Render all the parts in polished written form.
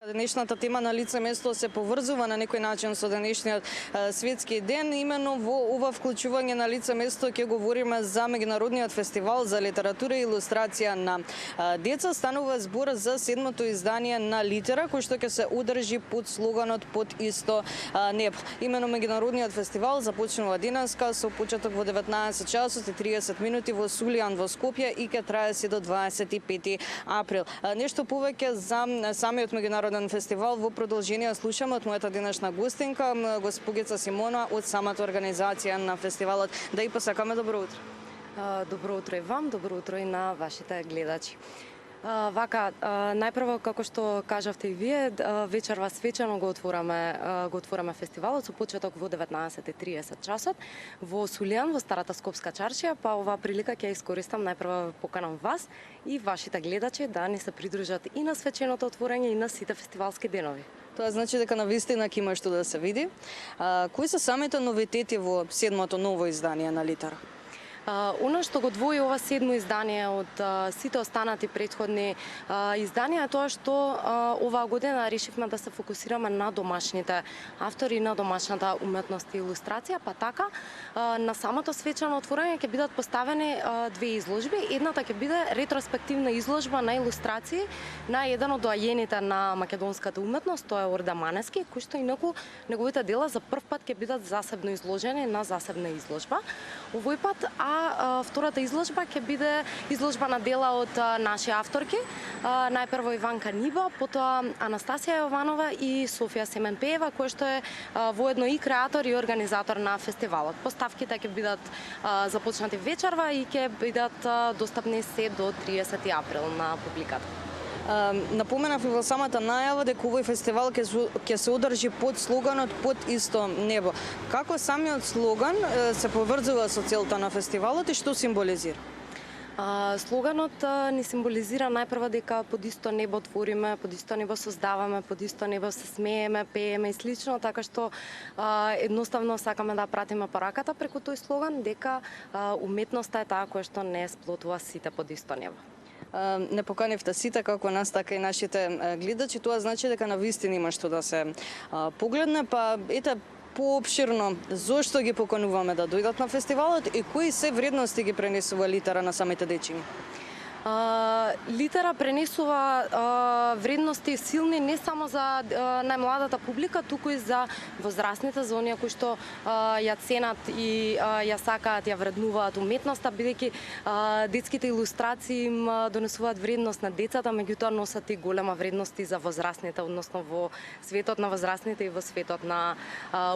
Денешната тема на лице место се поврзува на некој начин со денешниот светски ден. Именно во ова вклучување на лице место ќе говориме за меѓународниот фестивал за литература и илустрација на деца. Станува збор за 7-то издание на Литера, кој што ќе се одржи под слоганот "Под исто небо". Именно меѓународниот фестивал започнува денеска со почеток во 19 часот и 30 минути во Сулијан во Скопје и ќе трае се до 25 април. Нешто повеќе за самиот меѓународен фестивал во продолжение слушаме од мојата денешна гостинка, госпогица Симона од самата организација на фестивалот. Да и посакаме добро утро. Добро утро и вам, добро утро и на вашите гледачи. Вака, најпрво, како што кажавте и вие, вечерва свечено го отвораме фестивалот со почеток во 19:30 часот во Сулијан, во Старата Скопска чаршија, па оваа прилика ќе искористам најпрво поканам вас и вашите гледачи да ни се придружат и на свеченото отворање и на сите фестивалски денови. Тоа значи дека навистина ќе има што да се види. Кои се самите новитети во 7-то ново издание на Литера? Она што го двои ова 7-то издание од сите останати претходни изданија е тоа што оваа година решивме да се фокусираме на домашните автори, на домашната уметност и илустрација, па така на самото свечено отворање ќе бидат поставени две изложби. Едната ќе биде ретроспективна изложба на илустрации на еден од доајените на македонската уметност, тоа е Орда Манески, кој што инаку неговите дела за прв пат ќе бидат засебно изложени на засебна изложба. Овој пат, втората изложба ќе биде изложба на дела од наши авторки, најпрво Иванка Ниба, потоа Анастасија Јованова и Софија Семенпеева, која што е воедно и креатор и организатор на фестивалот. Поставките ќе бидат започнати вечерва и ќе бидат достапни се до 30 април на публиката. Напоменав и во самата најава дека овој фестивал ќе се одржи под слоганот "Под исто небо". Како самиот слоган се поврзува со целта на фестивалот и што символизира? Слоганот ни символизира најпрво дека под исто небо твориме, под исто небо создаваме, под исто небо се смееме, пееме и слично, така што едноставно сакаме да пратиме пораката преку тој слоган дека уметноста е таа која што не сплотува сите под исто небо. Не поканивте сите, како нас, така и нашите гледачи. Тоа значи дека навистина има што да се погледне, па ете поопширно зошто ги покануваме да дојдат на фестивалот и кои се вредности ги пренесува Литера на самите дечиња? Литера пренесува вредности силни не само за најмладата публика, туку и за возрастните, за оние кои што ја ценат и ја сакаат, ја вреднуваат уметноста, бидејќи детските илустрации им донесуваат вредност на децата, меѓутоа носат и голема вредност и за возрастните, односно во светот на возрастните и во светот на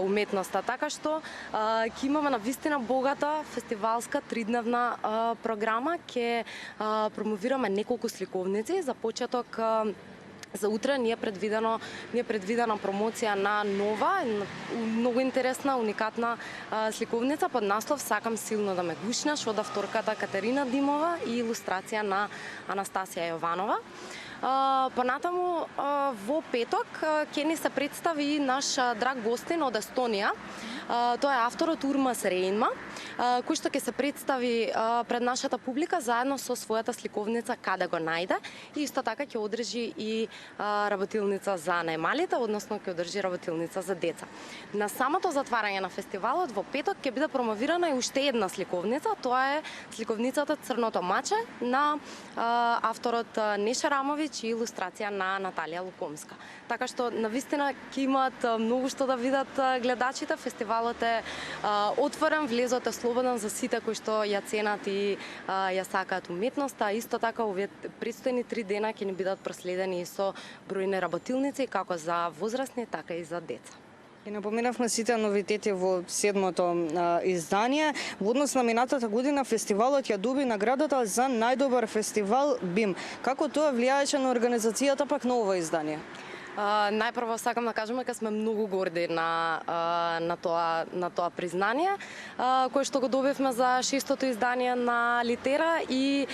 уметноста. Така што ќе имаме навистина богата фестивалска тридневна програма, ќе промовираме неколку сликовници. За почеток за утре ни е предвидена промоција на нова, многу интересна, уникатна сликовница под наслов "Сакам силно да ме гушнеш" од авторката Катерина Димова и илустрација на Анастасија Јованова. Понатаму во петок ќе ни се представи наш драг гостин од Естонија. Тоа е авторот Урмас Рейнма, кој што ќе се представи пред нашата публика заедно со својата сликовница "Каде го најде", и исто така ќе одржи и работилница за најмалите, односно ќе одржи работилница за деца. На самото затварање на фестивалот во петок ќе биде промовирана и уште една сликовница, тоа е сликовницата "Црното маче" на авторот Неша Рамовиќ и илустрација на Наталија Лукомска. Така што навистина ќе имаат многу што да видат гледачите. Фестивалот е отворен, влезот е слободен за сите кои што ја ценат и ја сакаат уметноста. Исто така овие предстојни 3 дена ќе ни бидат проследени со бројни работилници како за возрастни, така и за деца. И напоменавме сите новитети во 7-то издание. Во однос на минатата година фестивалот ја доби наградата за најдобар фестивал БИМ. Како тоа влијаеше на организацијата пак на ова издание? Најпрво сакам да кажам дека сме многу горди на тоа признание, кое што го добивме за 6-то издание на Литера и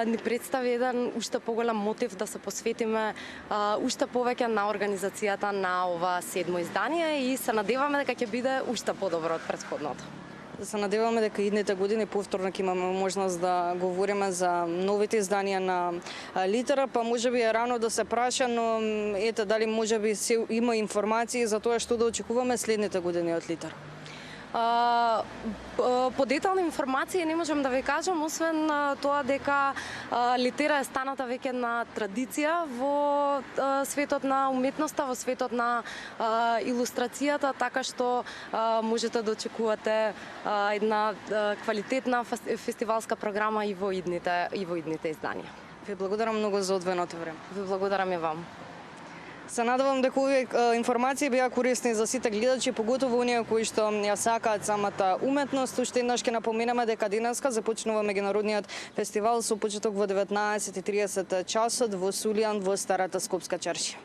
ни представи еден уште поголем мотив да се посветиме уште повеќе на организацијата на ова 7-то издание и се надеваме дека ќе биде уште подобро од претходното. Да се надеваме дека идните години повторно ќе имаме можност да говориме за новите изданија на Литера, па можеби е рано да се праша, но ете дали можеби се има информации за тоа што да очекуваме следните години од Литера. По детални информации не можам да ви кажам, освен тоа дека Литера е станата веќе една традиција во светот на уметноста, во светот на илустрацијата, така што можете да очекувате една квалитетна фестивалска програма и во идните изданија. Ви благодарам многу за одвоеното време. Ви благодарам и вам. Се надевам дека овие информации беа корисни за сите гледачи, поготово оние кои што ја сакаат самата уметност. Уште еднаш ќе напоменеме дека денеска започнува меѓународниот фестивал со почеток во 19:30 часот во Сулијан во Старата Скопска чаршија.